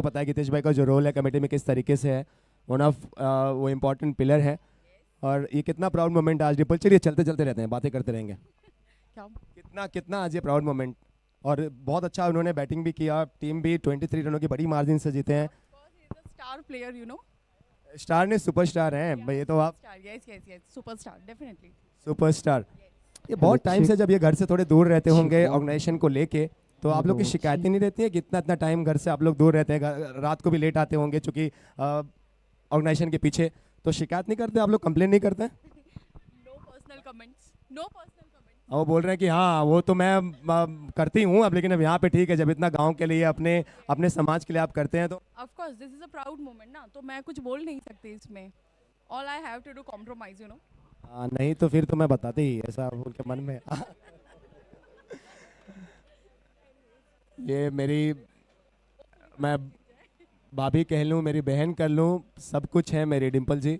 पता है कि हितेश भाई का जो रोल है कमेटी में किस तरीके से है, वन ऑफ वो इम्पोर्टेंट पिलर है। और ये कितना प्राउड मोमेंट आज डिम्पल, चलिए चलते चलते रहते हैं, बातें करते रहेंगे। कितना कितना आज ये प्राउड मोमेंट, और बहुत अच्छा उन्होंने बैटिंग भी किया, टीम भी 23 रनों की बड़ी मार्जिन से जीते हैं। Star player, you know. Star ने सुपरस्टार हैं भाई, ये तो आप सुपरस्टार, डेफिनेटली सुपरस्टार। ये बहुत टाइम से जब ये घर से थोड़े दूर रहते होंगे ऑर्गेनाइजेशन को लेके, तो आप लोग की शिकायतें नहीं रहती है कि इतना इतना टाइम घर से आप लोग दूर रहते हैं, रात को भी लेट आते होंगे चूंकि ऑर्गेनाइजेशन के पीछे, तो शिकायत नहीं करते आप लोग, कंप्लेन नहीं करते? No personal comments, no personal comments. वो बोल रहे हैं कि हाँ वो तो मैं करती हूँ अब, लेकिन अब यहाँ पे ठीक है, जब इतना गांव के लिए अपने अपने समाज के लिए आप करते हैं तो of course this is a proud moment ना, तो मैं कुछ बोल नहीं सकती इसमें। All I have to do compromise, you know. नहीं तो फिर तो मैं बताते ही ऐसा बोल के मन में ये मेरी, मैं भाभी कह लूँ, मेरी बहन कर लूँ, सब कुछ है मेरी डिम्पल जी,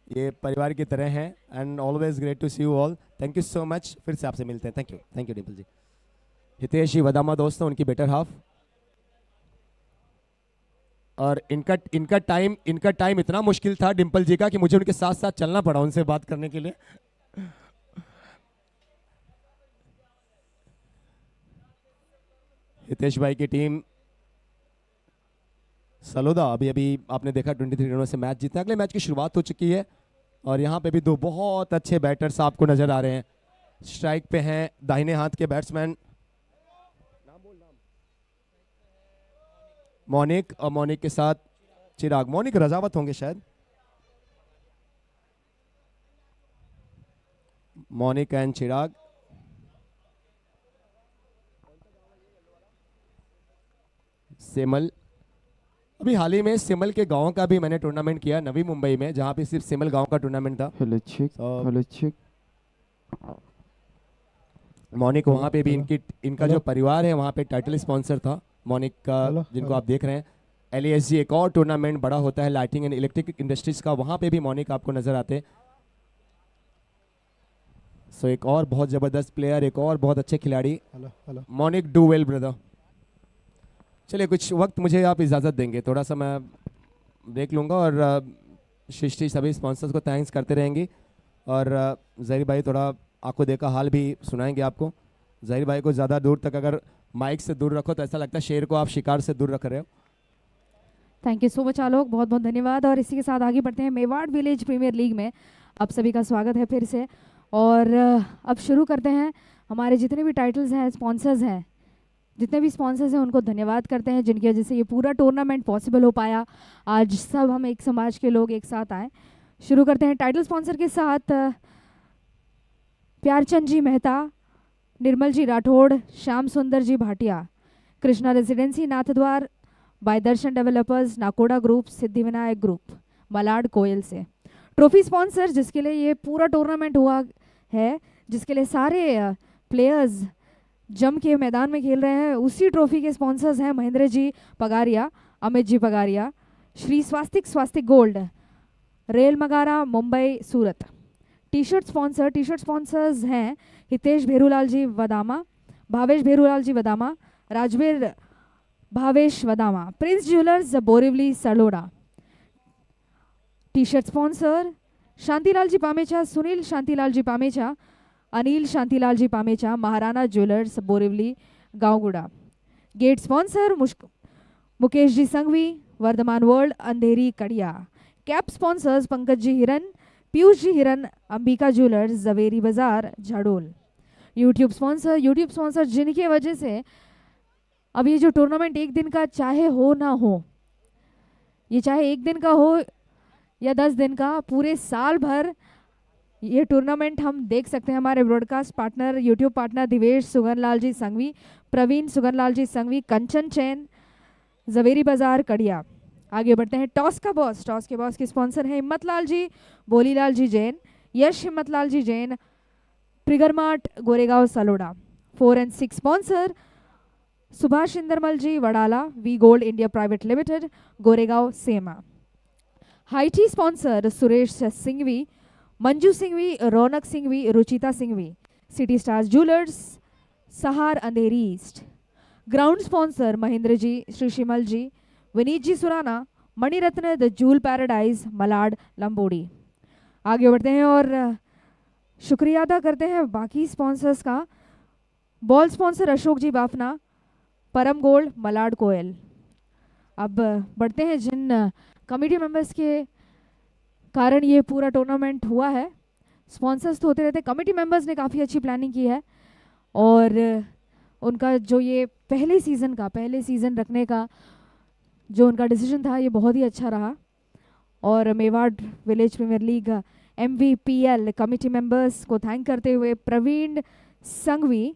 ये परिवार की तरह हैं। And always great to see you all, thank you so much, फिर से आपसे मिलते हैं, थैंक यू डिम्पल जी। हितेश जी वदामा दोस्तों, उनकी बेटर हाफ, और इनका टाइम इतना मुश्किल था डिम्पल जी का कि मुझे उनके साथ साथ चलना पड़ा उनसे बात करने के लिए। हितेश भाई की टीम सलोदा अभी अभी आपने देखा 23 रनों से मैच जीता, अगले मैच की शुरुआत हो चुकी है, और यहाँ पे भी दो बहुत अच्छे बैटर्स आपको नजर आ रहे हैं। स्ट्राइक पे हैं दाहिने हाथ के बैट्समैन मोनिक, और मोनिक के साथ चिराग, मोनिक रजावत होंगे शायद, मोनिक एंड चिराग। सिमल, अभी हाल ही में सिमल के गांव का भी मैंने टूर्नामेंट किया नवी मुंबई में, जहां पे सिर्फ सिमल गांव का टूर्नामेंट था। मोनिक वहां पे भी इनका जो परिवार है वहां पे टाइटल स्पॉन्सर था मोनिक का, जिनको आप देख रहे हैं। LASG एक और टूर्नामेंट बड़ा होता है लाइटिंग एंड इलेक्ट्रिक इंडस्ट्रीज का, वहां पे भी मोनिक आपको नजर आते हैं। सो एक और बहुत जबरदस्त प्लेयर, एक और बहुत अच्छे खिलाड़ी, मोनिक डू वेल ब्रदर। चलिए कुछ वक्त मुझे आप इजाज़त देंगे, थोड़ा सा मैं देख लूँगा, और सृष्टि सभी स्पॉन्सर्स को थैंक्स करते रहेंगी, और जहीर भाई थोड़ा आंखों देखा हाल भी सुनाएंगे आपको। जहीर भाई को ज़्यादा दूर तक अगर माइक से दूर रखो तो ऐसा लगता है शेर को आप शिकार से दूर रख रहे हो। थैंक यू सो मच आलोक, बहुत बहुत धन्यवाद। और इसी के साथ आगे बढ़ते हैं मेवाड़ विलेज प्रीमियर लीग में, आप सभी का स्वागत है फिर से। और अब शुरू करते हैं, हमारे जितने भी टाइटल्स हैं, स्पॉन्सर्स हैं, जितने भी स्पॉन्सर्स हैं उनको धन्यवाद करते हैं, जिनकी वजह से ये पूरा टूर्नामेंट पॉसिबल हो पाया। आज सब हम एक समाज के लोग एक साथ आए। शुरू करते हैं टाइटल स्पॉन्सर के साथ, Pyarchand ji Mehta, Nirmal ji Rathore, Shyam Sundar ji Bhatia, Krishna residency Nathdwara, by Darshan developers, Nakoda group, Siddhivinayak group, Malad Koyal से। ट्रॉफी स्पॉन्सर जिसके लिए ये पूरा टूर्नामेंट हुआ है, जिसके लिए सारे प्लेयर्स जम के मैदान में खेल रहे हैं, उसी ट्रॉफी के स्पॉन्सर्स हैं Mahendra ji Pagaria, Amit ji Pagaria, Shri Swastik gold, Relmagra Mumbai Surat. T shirt sponsors हैं Hitesh Bherulal ji Vadama, Bhavesh Bherulal ji Vadama, Rajveer Bhavesh Vadama, prince jewellers Borivali Saloda. T shirt sponsor Shantilal ji Pamecha, Sunil Shantilal ji Pamecha, Anil Shantilal ji Pamecha, Maharana jewellers Borivali Gaonguda. Gate sponsor Mukesh ji Sanghvi, Vardhaman world Andheri Kadiya. Cap sponsors Pankaj ji Hiran, Piyush जी हिरन, अंबिका ज्वेलर्स जवेरी बाजार झाड़ोल। यूट्यूब स्पॉन्सर जिनकी वजह से अब ये जो टूर्नामेंट एक दिन का चाहे हो ना हो, ये चाहे एक दिन का हो या 10 दिन का, पूरे साल भर ये टूर्नामेंट हम देख सकते हैं। हमारे broadcast partner, YouTube partner Divesh Suganlal ji Sanghvi, Praveen Suganlal ji Sanghvi, Kanchan chain, Zaveri Bazaar Kadiya. आगे बढ़ते हैं टॉस के बॉस के स्पॉन्सर हैं Himmatlal ji, Bolilal ji Jain, Yash Himmatlal ji Jain, trigger mart Goregaon Saloda. 4 and 6 sponsor Subhash Indermal ji Wadala, V gold India private limited, Goregaon Sema. High tea sponsor Suresh Singhvi, Manju Singhvi, Raunak Singhvi, Ruchita Singhvi, city stars jewellers, Sahar Andheri east. Ground sponsor Mahendra ji, Shri Shimal ji, Vineet ji Surana, Maniratna the jewel paradise, Malad Lambodi. आगे बढ़ते हैं और शुक्रिया अदा करते हैं बाकी स्पॉन्सर्स का। बॉल स्पॉन्सर अशोक जी बाफना, परम गोल्ड, मलाड कोयल। अब बढ़ते हैं जिन कमेटी मेंबर्स के कारण ये पूरा टूर्नामेंट हुआ है। स्पॉन्सर्स तो होते रहते, कमेटी मेंबर्स ने काफ़ी अच्छी प्लानिंग की है और उनका जो ये पहले सीज़न रखने का जो उनका डिसीजन था ये बहुत ही अच्छा रहा। और Mewar village premier league MVPL committee members को थैंक करते हुए प्रवीण संघवी,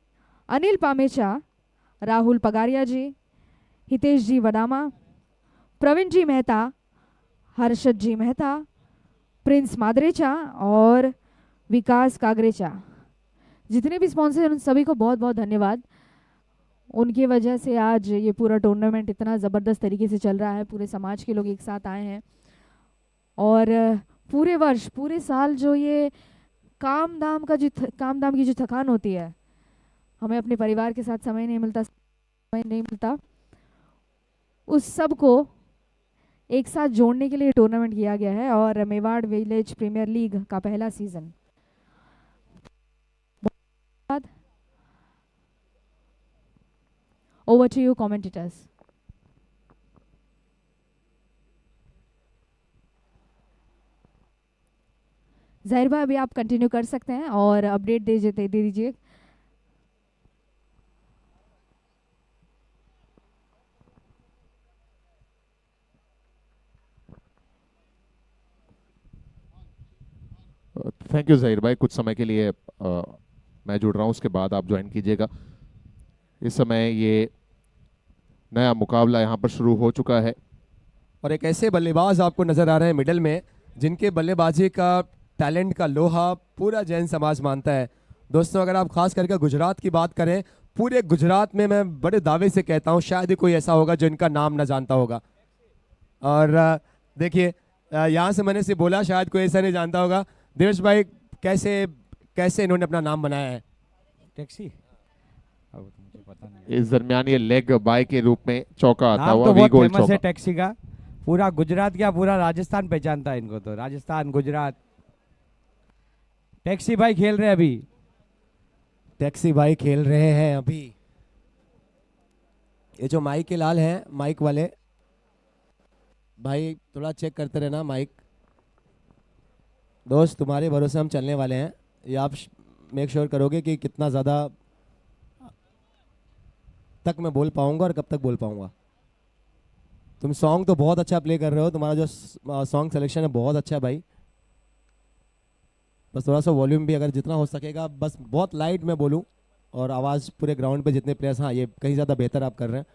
अनिल पामेचा, राहुल पगारिया जी, हितेश जी वडामा, प्रवीण जी मेहता, हर्षद जी मेहता, प्रिंस मादरेचा और विकास कागरेचा, जितने भी स्पॉन्सर हैं उन सभी को बहुत बहुत धन्यवाद। उनकी वजह से आज ये पूरा टूर्नामेंट इतना ज़बरदस्त तरीके से चल रहा है। पूरे समाज के लोग एक साथ आए हैं और पूरे वर्ष पूरे साल जो ये काम धाम की जो थकान होती है, हमें अपने परिवार के साथ समय नहीं मिलता, उस सब को एक साथ जोड़ने के लिए टूर्नामेंट किया गया है। और मेवाड़ विलेज प्रीमियर लीग का पहला season. Over to you commentators. Zahir भाई अभी आप कंटिन्यू कर सकते हैं और अपडेट दे दीजिए। थैंक यू ज़हीर भाई, कुछ समय के लिए मैं जुड़ रहा हूँ, उसके बाद आप ज्वाइन कीजिएगा। इस समय ये नया मुकाबला यहाँ पर शुरू हो चुका है और एक ऐसे बल्लेबाज आपको नज़र आ रहे हैं मिडल में जिनके बल्लेबाजी का टैलेंट का लोहा पूरा जैन समाज मानता है। दोस्तों अगर आप खास करके गुजरात की बात करें, पूरे गुजरात में मैं बड़े दावे से कहता हूँ शायद ही कोई ऐसा होगा जो इनका नाम न जानता होगा। और देखिए यहाँ से मैंने से बोला शायद कोई ऐसा नहीं जानता होगा। देवेश भाई कैसे इन्होंने अपना नाम बनाया है? टैक्सी, अब मुझे पता नहीं। इस दरमियान ये लेग बाय के रूप में चौका आता नाम हुआ तो वी बहुत गोल फेमस है चौका। टैक्सी का। पूरा गुजरात क्या पूरा राजस्थान पहचानता है इनको, तो राजस्थान गुजरात। टैक्सी भाई खेल रहे हैं अभी। टैक्सी भाई खेल रहे हैं अभी। ये जो माइक के लाल हैं, माइक वाले भाई थोड़ा चेक करते रहना माइक। दोस्त तुम्हारे भरोसे हम चलने वाले हैं, ये आप मेक श्योर करोगे कि कितना ज़्यादा तक मैं बोल पाऊंगा और कब तक बोल पाऊंगा। तुम सॉन्ग तो बहुत अच्छा प्ले कर रहे हो, तुम्हारा जो सॉन्ग सिलेक्शन है बहुत अच्छा है भाई। बस थोड़ा सा वॉल्यूम भी अगर जितना हो सकेगा, बस बहुत लाइट में बोलूं और आवाज़ पूरे ग्राउंड पे जितने प्लेयर्स, हाँ ये कहीं ज़्यादा बेहतर आप कर रहे हैं।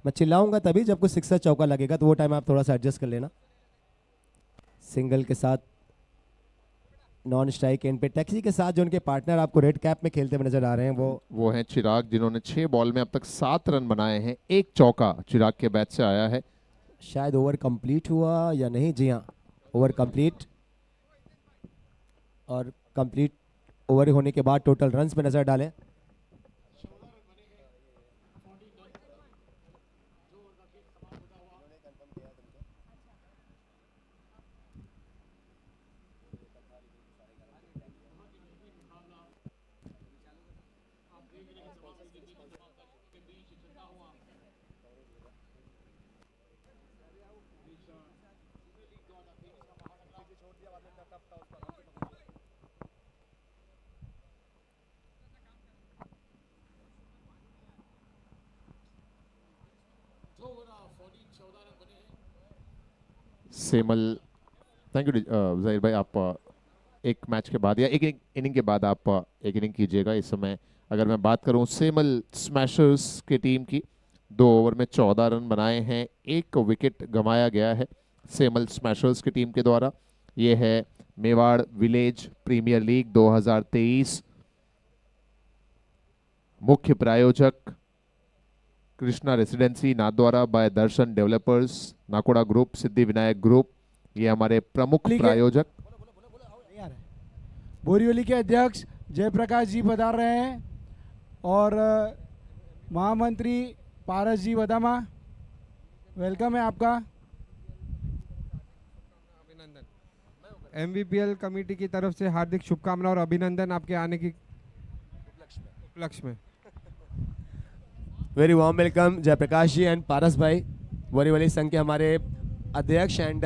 मैं चिल्लाऊंगा तभी जब कुछ सिक्सर चौका लगेगा, तो वो टाइम आप थोड़ा सा एडजस्ट कर लेना। सिंगल के साथ नॉन स्ट्राइक एंड पे टैक्सी के साथ जो उनके पार्टनर आपको रेड कैप में खेलते हुए नजर आ रहे हैं वो हैं चिराग, जिन्होंने 6 बॉल में अब तक 7 रन बनाए हैं। एक चौका चिराग के बैट से आया है। शायद ओवर कंप्लीट हुआ या नहीं, जी हाँ ओवर कंप्लीट। और कंप्लीट ओवर होने के बाद टोटल रन्स पे नजर डालें। सेमल, थैंक यू ज़हीर भाई। आप एक मैच के बाद या एक इनिंग के बाद आप एक इनिंग कीजिएगा। इस समय अगर मैं बात करूं सेमल स्मैशर्स की टीम की, 2 ओवर में 14 रन बनाए हैं, 1 विकेट गंवाया गया है सेमल स्मैशर्स की टीम के द्वारा। ये है मेवाड़ विलेज प्रीमियर लीग 2023। मुख्य प्रायोजक Krishna residency Nathdwara bye Darshan developers, Nakoda group, Siddhi Vinayak group, ये हमारे प्रमुख प्रायोजक। बोरीवली के अध्यक्ष जयप्रकाश जी पधार रहे हैं और महामंत्री पारस जी वदामा, वेलकम है आपका। MVPL कमेटी की तरफ से हार्दिक शुभकामनाएं और अभिनंदन आपके आने की उपलक्ष्य में। Very warm welcome Jayprakash ji and Paras भाई, बोरीवली संघ के हमारे अध्यक्ष एंड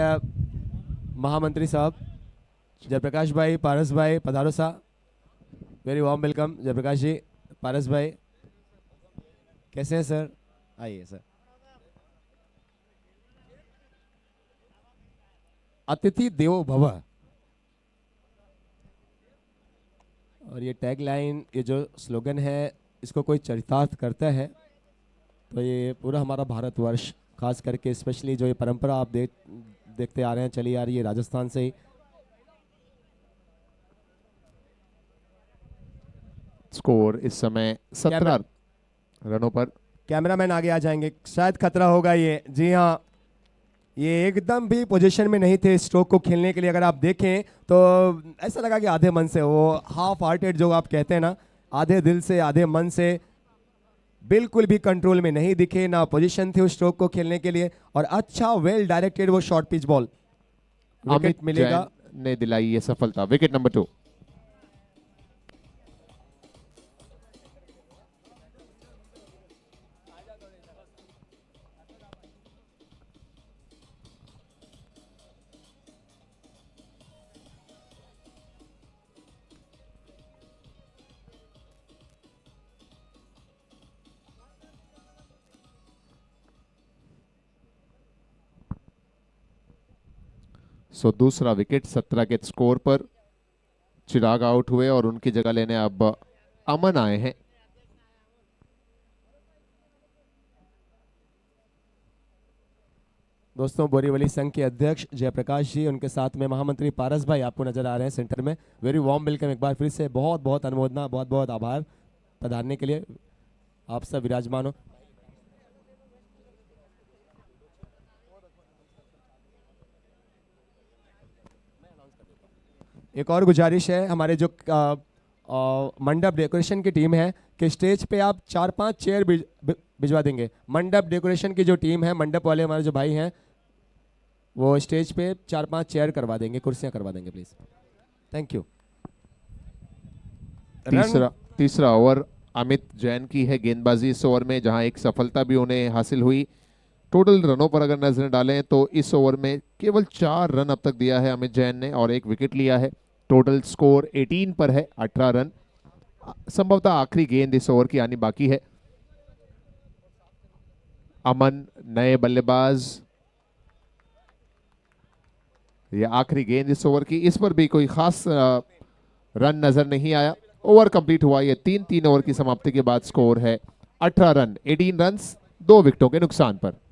महामंत्री साहब जयप्रकाश भाई, पारस भाई, पधारो साहब। वेरी वार्म वेलकम जयप्रकाश जी, पारस भाई, कैसे हैं सर? आइए सर। अतिथि देवो भव, और ये टैग लाइन, ये जो स्लोगन है, इसको कोई चरितार्थ करता है तो ये पूरा हमारा भारतवर्ष, खास करके स्पेशली जो ये परंपरा आप देखते आ रहे हैं, चली आ रही है राजस्थान से ही। स्कोर इस समय 17 रनों पर। कैमरामैन आगे आ जाएंगे, शायद खतरा होगा ये। जी हाँ, ये एकदम भी पोजीशन में नहीं थे स्ट्रोक को खेलने के लिए। अगर आप देखें तो ऐसा लगा कि आधे मन से, वो हाफ हार्टेड जो आप कहते हैं ना, आधे दिल से आधे मन से, बिल्कुल भी कंट्रोल में नहीं दिखे, ना पोजीशन थी उस स्ट्रोक को खेलने के लिए। और अच्छा वेल डायरेक्टेड वो शॉर्ट पिच बॉल, विकेट मिलेगा, ने दिलाई ये सफलता। Wicket number 2। सो दूसरा विकेट 17 के स्कोर पर। चिराग आउट हुए और उनकी जगह लेने अब अमन आए हैं। दोस्तों बोरीवली संघ के अध्यक्ष जयप्रकाश जी, उनके साथ में महामंत्री पारस भाई आपको नजर आ रहे हैं सेंटर में। वेरी वार्म वेलकम एक बार फिर से, बहुत बहुत अनुमोदना, बहुत बहुत आभार पधारने के लिए। आप सब विराजमान हो। एक और गुजारिश है, हमारे जो मंडप डेकोरेशन की टीम है कि स्टेज पे आप 4-5 चेयर भिजवा देंगे। मंडप डेकोरेशन की जो टीम है, मंडप वाले हमारे जो भाई हैं, वो स्टेज पे 4-5 चेयर करवा देंगे, कुर्सियां करवा देंगे प्लीज। Thank you. तीसरा ओवर अमित जैन की है गेंदबाजी इस ओवर में, जहां एक सफलता भी उन्हें हासिल हुई। टोटल रनों पर अगर नजर डालें तो इस ओवर में केवल 4 रन अब तक दिया है अमित जैन ने और 1 विकेट लिया है। टोटल स्कोर 18 पर है, 18 रन। संभवतः आखिरी गेंद इस ओवर की आनी बाकी है। अमन नए बल्लेबाज, ये आखिरी गेंद इस ओवर की, इस पर भी कोई खास रन नजर नहीं आया। ओवर कंप्लीट हुआ ये 3 ओवर की समाप्ति के बाद। स्कोर है 18 रन, 18 रन 2 विकेटों के नुकसान पर।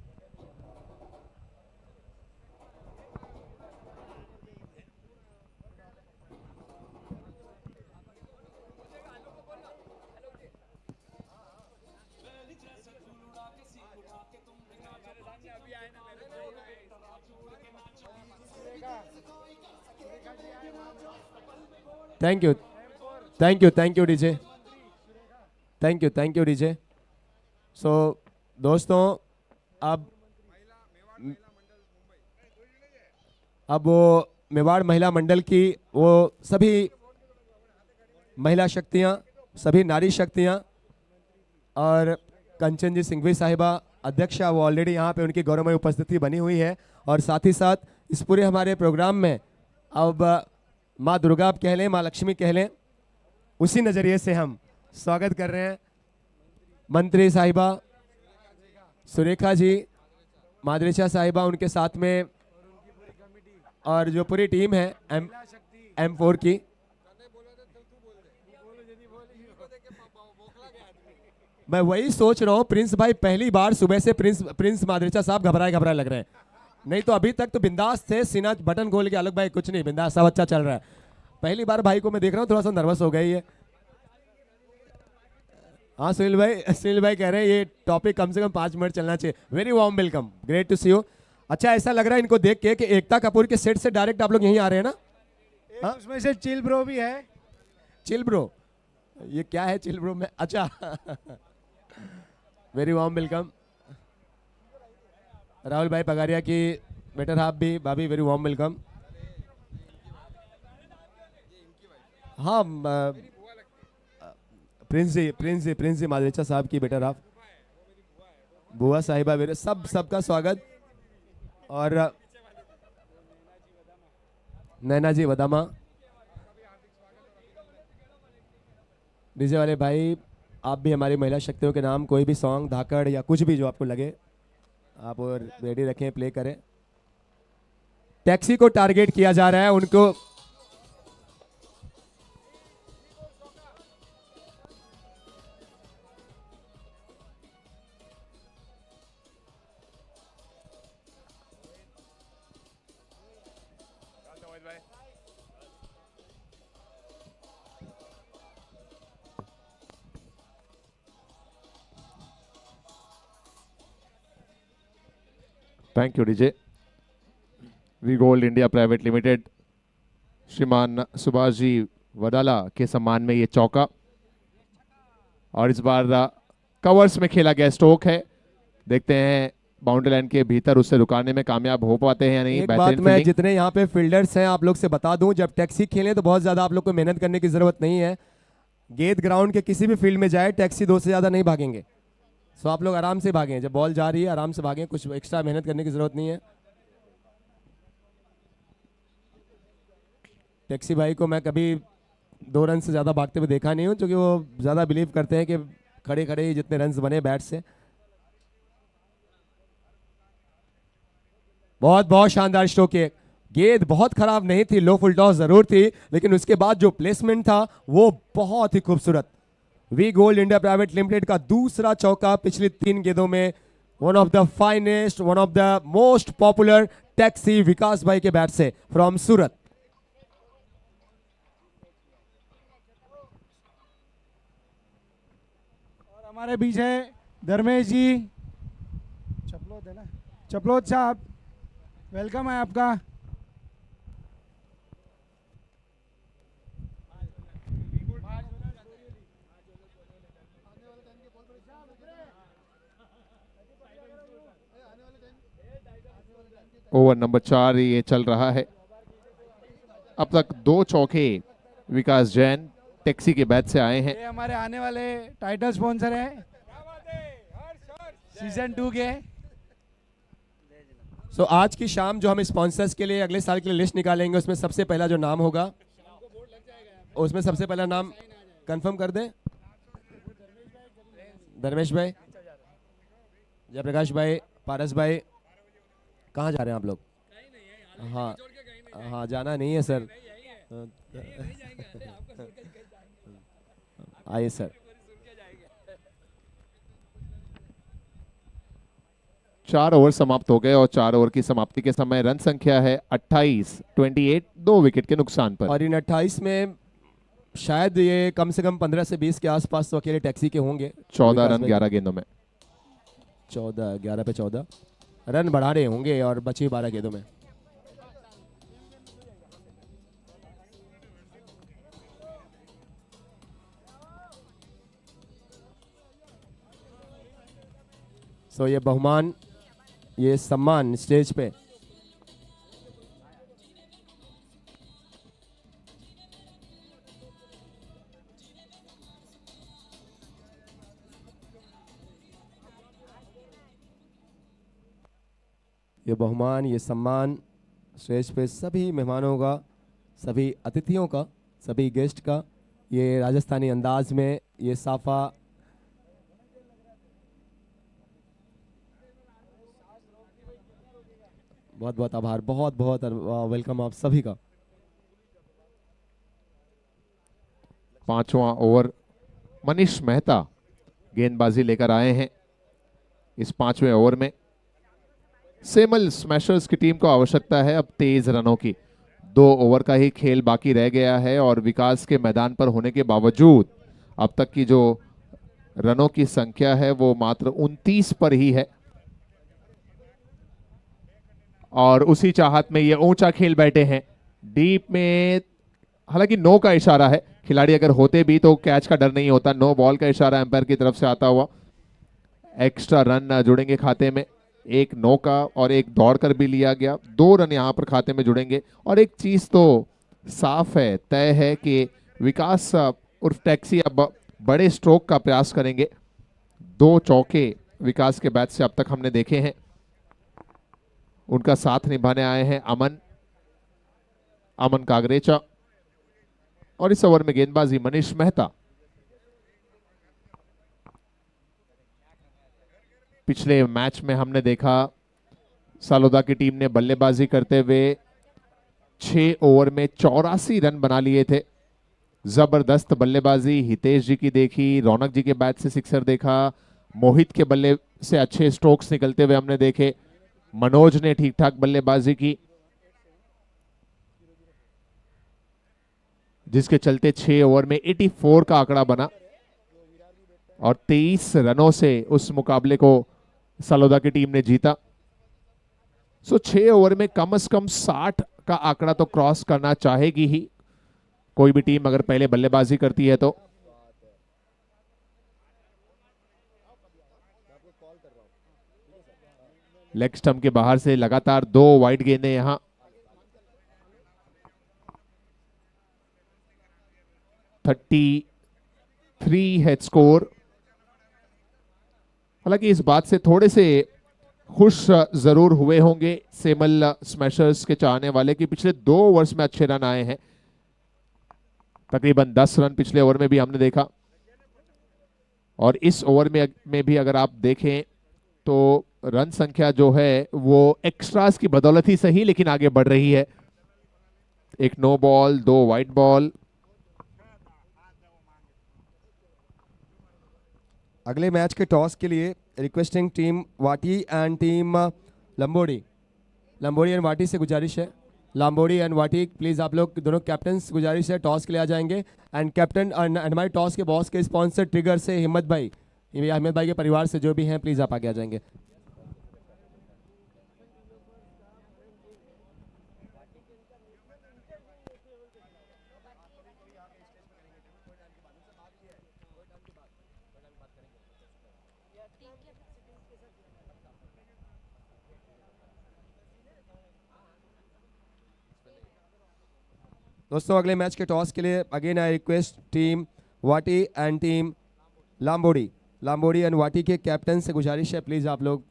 Thank you, thank you, thank you DJ, thank you DJ. So दोस्तों, अब वो मेवाड़ महिला मंडल की वो सभी महिला शक्तियाँ, सभी नारी शक्तियाँ और कंचन जी सिंघवी साहिबा अध्यक्षा, वो ऑलरेडी यहाँ पे उनकी गौरवमय उपस्थिति बनी हुई है। और साथ ही साथ इस पूरे हमारे प्रोग्राम में अब माँ दुर्गा आप कह लें, माँ लक्ष्मी कह लें, उसी नज़रिए से हम स्वागत कर रहे हैं मंत्री साहिबा सुरेखा जी, मादरेचा साहिबा, उनके साथ में और जो पूरी टीम है M4 की। मैं वही सोच रहा हूँ, प्रिंस भाई पहली बार सुबह से प्रिंस मादरेचा साहब घबराए लग रहे हैं। नहीं तो अभी तक तो बिंदास थे, सीना बटन खोल के, अलग भाई कुछ नहीं, बिंदास सब अच्छा चल रहा है। पहली बार भाई को मैं देख रहा हूँ, थोड़ा सा नर्वस हो गई है। हाँ सुनील भाई कह रहे हैं ये टॉपिक कम से कम 5 मिनट चलना चाहिए। Very warm welcome, great to see you. अच्छा, ऐसा लग रहा है इनको देख के कि एकता कपूर के सेट से डायरेक्ट आप लोग यहीं आ रहे हैं ना? हाँ? उसमें से चिल ब्रो भी है। चिल ब्रो, ये क्या है चिल ब्रो में? अच्छा वेरी वार्म वेलकम। राहुल भाई पगारिया की बेटर हाफ भी भाभी वेरी वार्म वेलकम। हाँ प्रिंस जी मादरेचा साहब की बेटर हाफ, बुआ साहिबा मेरे सबका स्वागत। और नैना जी वदामा, डीजे वाले भाई आप भी हमारी महिला शक्तियों के नाम कोई भी सॉन्ग धाकड़ या कुछ भी जो आपको लगे आप और रेडी रखें, प्ले करें। टैक्सी को टारगेट किया जा रहा है, उनको thank you DJ. V gold India private limited श्रीमान सुभाष जी वडाला के सम्मान में ये चौका, और इस बार कवर्स में खेला गया स्ट्रोक है। देखते हैं बाउंड्री लाइन के भीतर उसे रुकाने में कामयाब हो पाते हैं या नहीं। एक बात मैं जितने यहाँ पे फील्डर्स हैं आप लोग से बता दूं, जब टैक्सी खेलें तो बहुत ज्यादा आप लोग को मेहनत करने की जरूरत नहीं है। गेंद ग्राउंड के किसी भी फील्ड में जाए टैक्सी 2 से ज्यादा नहीं भागेंगे। सो आप लोग आराम से भागें, जब बॉल जा रही है आराम से भागें, कुछ एक्स्ट्रा मेहनत करने की जरूरत नहीं है। टैक्सी भाई को मैं कभी 2 रन से ज़्यादा भागते हुए देखा नहीं हूँ, क्योंकि वो ज़्यादा बिलीव करते हैं कि खड़े खड़े ही जितने रन्स बने बैट से। बहुत बहुत शानदार स्ट्रोक है। गेंद बहुत खराब नहीं थी, लो फुल टॉस जरूर थी, लेकिन उसके बाद जो प्लेसमेंट था वो बहुत ही खूबसूरत। V gold India private limited का दूसरा चौका पिछली 3 गेंदों में। One of the finest, one of the most popular taxi Vikas भाई के बैट से फ्रॉम सूरत। और हमारे बीच है धर्मेश जी चपलोत, है ना, चपलोत साहब, वेलकम है आपका। ओवर नंबर 4 ये चल रहा है। अब तक 2 चौके विकास जैन टैक्सी के बैट से आए हैं। ये हमारे आने वाले टाइटल स्पॉन्सर है सीजन 2 के। सो आज की शाम जो हम स्पॉन्सर्स के लिए अगले साल के लिए लिस्ट निकालेंगे, उसमें सबसे पहला जो नाम होगा, उसमें सबसे पहला नाम कंफर्म कर दें। धर्मेश भाई, जयप्रकाश भाई, पारस भाई, कहाँ जा रहे हैं आप लोग? हाँ हाँ, जाना नहीं है सर। आइए सर। चार ओवर समाप्त हो गए और 4 ओवर की समाप्ति के समय रन संख्या है 28, 2 विकेट के नुकसान पर। और इन 28 में शायद ये कम से कम 15 से 20 के आसपास तो अकेले टैक्सी के होंगे। 14 रन 11 गेंदों में। 11 पे 14 रन बढ़ा रहे होंगे और बची 12 गेंदों में। सो ये बहुमान, ये सम्मान स्टेज पे ये बहुमान, ये सम्मान स्टेज पे सभी मेहमानों का, सभी अतिथियों का, सभी गेस्ट का, ये राजस्थानी अंदाज में ये साफा बहुत बहुत आभार, बहुत बहुत वेलकम आप सभी का। 5वां ओवर मनीष मेहता गेंदबाजी लेकर आए हैं। इस 5वें ओवर में सेमल स्मैशर्स की टीम को आवश्यकता है अब तेज रनों की। 2 ओवर का ही खेल बाकी रह गया है और विकास के मैदान पर होने के बावजूद अब तक की जो रनों की संख्या है वो मात्र 29 पर ही है। और उसी चाहत में ये ऊंचा खेल बैठे हैं डीप में। हालांकि नो का इशारा है, खिलाड़ी अगर होते भी तो कैच का डर नहीं होता। नो बॉल का इशारा एम्पायर की तरफ से आता हुआ। एक्स्ट्रा रन जुड़ेंगे खाते में। एक नौका और एक दौड़कर भी लिया गया। 2 रन यहाँ पर खाते में जुड़ेंगे। और एक चीज तो साफ है, तय है कि विकास उर्फ टैक्सी अब बड़े स्ट्रोक का प्रयास करेंगे। 2 चौके विकास के बैट से अब तक हमने देखे हैं। उनका साथ निभाने आए हैं अमन कागरेचा। और इस ओवर में गेंदबाजी मनीष मेहता। पिछले मैच में हमने देखा सालोदा की टीम ने बल्लेबाजी करते हुए 6 ओवर में 84 रन बना लिए थे। जबरदस्त बल्लेबाजी हितेश जी की देखी, रौनक जी के बैट से सिक्सर देखा, मोहित के बल्ले से अच्छे स्ट्रोक्स निकलते हुए हमने देखे, मनोज ने ठीक ठाक बल्लेबाजी की, जिसके चलते 6 ओवर में 84 का आंकड़ा बना और 23 रनों से उस मुकाबले को सालोदा की टीम ने जीता। 6 ओवर में कम से कम 60 का आंकड़ा तो क्रॉस करना चाहेगी ही कोई भी टीम अगर पहले बल्लेबाजी करती है तो। लेग स्टंप के बाहर से लगातार 2 वाइड गेंदें यहां। थ्री है स्कोर। हालांकि इस बात से थोड़े से खुश जरूर हुए होंगे सेमल स्मैशर्स के चाहने वाले कि पिछले 2 ओवर्स में अच्छे रन आए हैं। तकरीबन 10 रन पिछले ओवर में भी हमने देखा और इस ओवर में भी अगर आप देखें तो रन संख्या जो है वो एक्स्ट्रास की बदौलत ही सही लेकिन आगे बढ़ रही है। एक नो बॉल, 2 वाइड बॉल। अगले मैच के टॉस के लिए रिक्वेस्टिंग टीम वाटी एंड टीम लंबोड़ी एंड वाटी से गुजारिश है। लाम्बोड़ी एंड वाटी प्लीज आप लोग दोनों कैप्टन्स गुजारिश है टॉस के लिए आ जाएंगे। एंड कैप्टन एंड हमारे टॉस के बॉस के स्पॉन्सर ट्रिगर से हिम्मत भाई के परिवार से जो भी हैं प्लीज आप आगे आ जाएंगे। दोस्तों अगले मैच के टॉस के लिए अगेन आई रिक्वेस्ट टीम वाटी एंड टीम लाम्बोड़ी एंड वाटी के कैप्टन से गुजारिश है प्लीज आप लोग।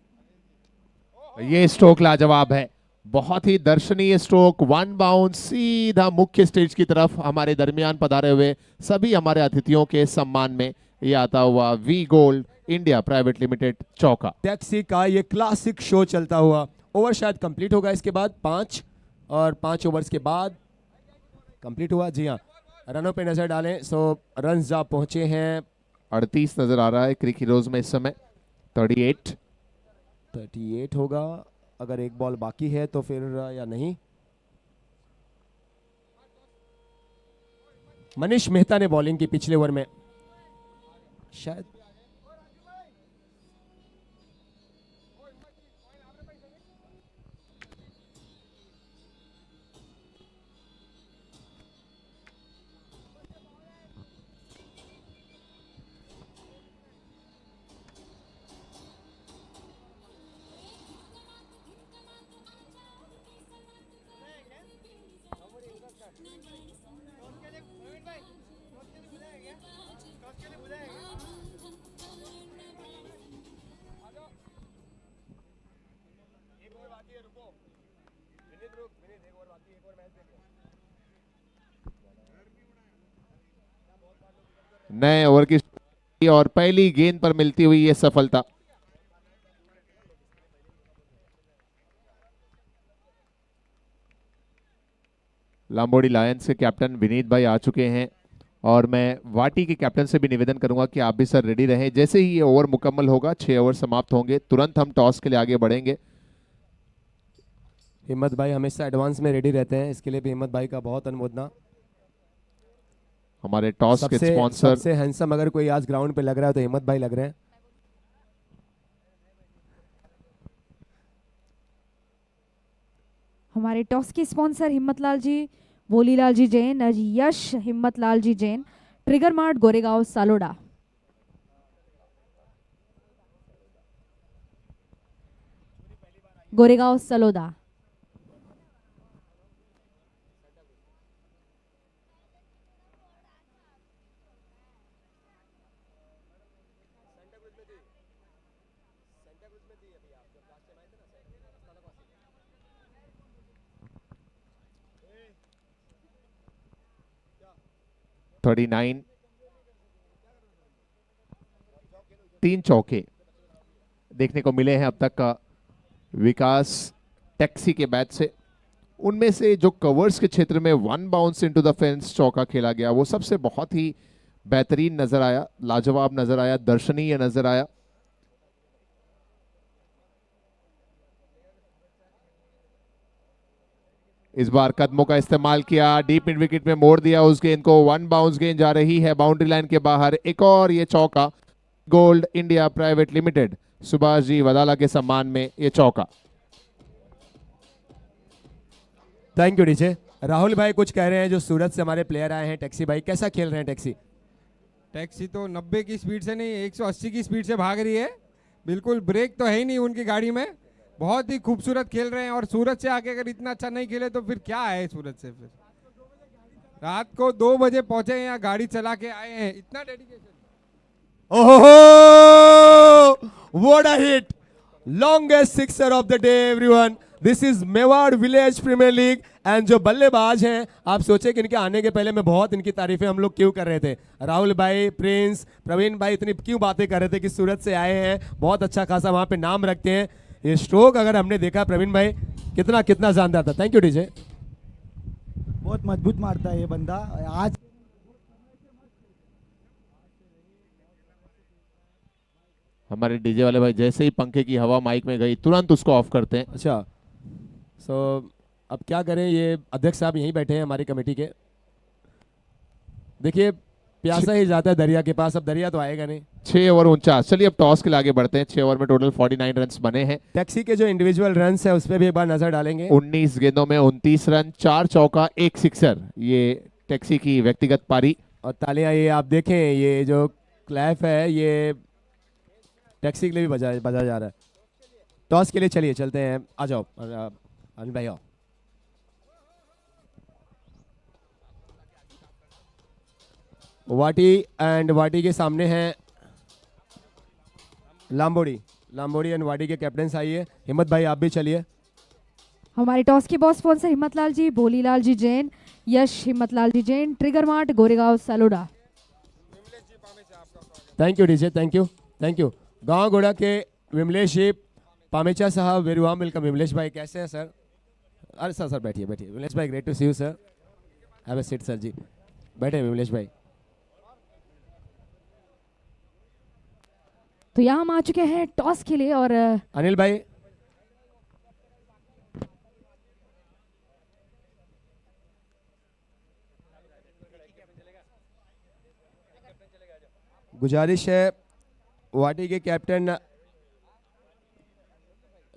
ये स्ट्रोक लाजवाब है, बहुत ही दर्शनीय स्ट्रोक। 1 बाउंस सीधा मुख्य स्टेज की तरफ हमारे दरमियान पधारे हुए सभी हमारे अतिथियों के सम्मान में ये आता हुआ V gold India private limited चौका। टैक्सी का ये क्लासिक शो चलता हुआ ओवर शायद कंप्लीट होगा इसके बाद 5 ओवर्स के बाद कंप्लीट हुआ। जी हाँ, रनों पे नजर डालें। रन जब पहुंचे हैं 38 नजर आ रहा है क्रिक हीरोज में इस समय। 38 होगा अगर एक बॉल बाकी है तो फिर या नहीं। मनीष मेहता ने बॉलिंग की पिछले ओवर में शायद। नए ओवर की और पहली गेंद पर मिलती हुई ये सफलता। लाम्बोड़ी लायंस के कैप्टन विनीत भाई आ चुके हैं और मैं वाटी के कैप्टन से भी निवेदन करूंगा कि आप भी सर रेडी रहें। जैसे ही ये ओवर मुकम्मल होगा, 6 ओवर समाप्त होंगे, तुरंत हम टॉस के लिए आगे बढ़ेंगे। हिम्मत भाई हमेशा एडवांस में रेडी रहते हैं, इसके लिए भी हिम्मत भाई का बहुत अनुमोदना। हमारे टॉस के स्पॉन्सर सबसे हैंडसम अगर कोई आज ग्राउंड पे लग रहा है तो हिम्मत भाई लग रहे हैं। हमारे टॉस के sponsor Himmatlal ji, Bholilal ji Jain, Yash Himmatlal ji Jain, trigger mart Goregaon Saloda. Goregaon Saloda. Thirty nine, 3 चौके देखने को मिले हैं अब तक का विकास टैक्सी के बैट से। उनमें से जो कवर्स के क्षेत्र में 1 बाउंस इनटू द फेंस चौका खेला गया वो सबसे बहुत ही बेहतरीन नजर आया, लाजवाब नजर आया, दर्शनीय नजर आया। इस बार कदमों का इस्तेमाल किया, डीप मिड विकेट में मोड़ दिया उस गेंद को। 1 बाउंस गेंद जा रही है बाउंड्री लाइन के बाहर। एक और ये चौका, gold India private limited Subhash ji Wadala के सम्मान में ये चौका। Thank you DJ. राहुल भाई कुछ कह रहे हैं, जो सूरत से हमारे प्लेयर आए हैं। टैक्सी भाई कैसा खेल रहे हैं टैक्सी? टैक्सी तो 90 की स्पीड से नहीं 180 की स्पीड से भाग रही है, बिल्कुल ब्रेक तो है ही नहीं उनकी गाड़ी में। बहुत ही खूबसूरत खेल रहे हैं और सूरत से आके अगर इतना अच्छा नहीं खेले तो फिर क्या है सूरत से। फिर रात को 2 बजे पहुंचे हैं, यहाँ गाड़ी चला के आए हैं, इतना dedication. Oh, what a hit! Longest sixer of the day, everyone. This is Mewar village premier league and जो बल्लेबाज हैं, आप सोचे कि इनके आने के पहले मैं बहुत इनकी तारीफें हम लोग क्यों कर रहे थे। राहुल भाई, प्रिंस, प्रवीण भाई इतनी क्यों बातें कर रहे थे कि सूरत से आए हैं, बहुत अच्छा खासा वहाँ पे नाम रखते हैं। ये स्ट्रोक अगर हमने देखा प्रवीण भाई कितना कितना जानदार था। Thank you DJ. बहुत मजबूत मारता है ये बंदा। आज हमारे डीजे वाले भाई जैसे ही पंखे की हवा माइक में गई तुरंत उसको ऑफ करते हैं। अच्छा, सो अब क्या करें, ये अध्यक्ष साहब यहीं बैठे हैं हमारी कमेटी के। देखिए प्यासा ही जाता है दरिया के पास, अब दरिया तो आएगा नहीं। 6 ओवर 49। चलिए अब टॉस के लिए आगे बढ़ते हैं। 6 ओवर में टोटल 49 रन बने हैं। टैक्सी के जो इंडिविजुअल रन है उस पर भी एक बार नजर डालेंगे। 19 गेंदों में 29 रन, 4 चौका 1 सिक्सर, ये टैक्सी की व्यक्तिगत पारी। और तालियां ये आप देखें, ये जो क्लैप है ये टैक्सी के लिए भी बजा जा रहा है। टॉस के लिए चलिए चलते हैं, आ जाओ अनिल भाई आओ। वाटी एंड वाटी के सामने हैं लांबोड़ी एंड वाटी के कैप्टन आइए। हिम्मत भाई आप भी चलिए। हमारे टॉस के boss sponsor Himmatlal ji, Bholilal ji Jain, Yash Himmatlal ji Jain, trigger mart, Goregaon Saloda. Thank you DJ, thank you. Gaon Goda के विमलेश जी पामेचा साहब, वेरी वार्म वेलकम। विमलेश भाई कैसे हैं सर? अरे सर बैठिए विमलेश भाई, great to see you sir. Have a seat sir ji, बैठे विमलेश भाई। तो यहाँ हम आ चुके हैं टॉस के लिए और अनिल भाई गुजारिश है वाटी के कैप्टन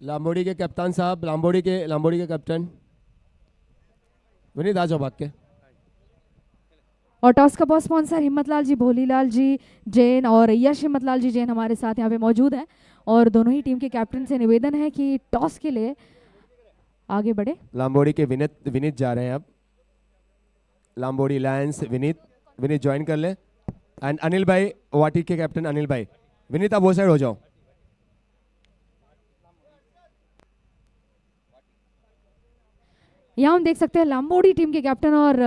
लांबोड़ी के कप्तान साहब, लांबोड़ी के कैप्टन विनीत आ जाओ भाग के। और टॉस का बॉस स्पॉन्सर हिम्मतलाल जी, भोलीलाल जी जैन और यश हिम्मतलाल जी जैन हमारे साथ यहाँ पे मौजूद हैं। और दोनों ही टीम के कैप्टन से निवेदन है कि टॉस के लिए आगे बढ़े। लांबोड़ी के विनीत जा रहे हैं अब। लांबोड़ी लायंस विनीत ज्वाइन कर ले। एंड अनिल भाई वाटी के कैप्टन अनिल भाई, विनीत आप वो साइड हो जाओ। यहाँ हम देख सकते हैं लांबोड़ी टीम के कैप्टन और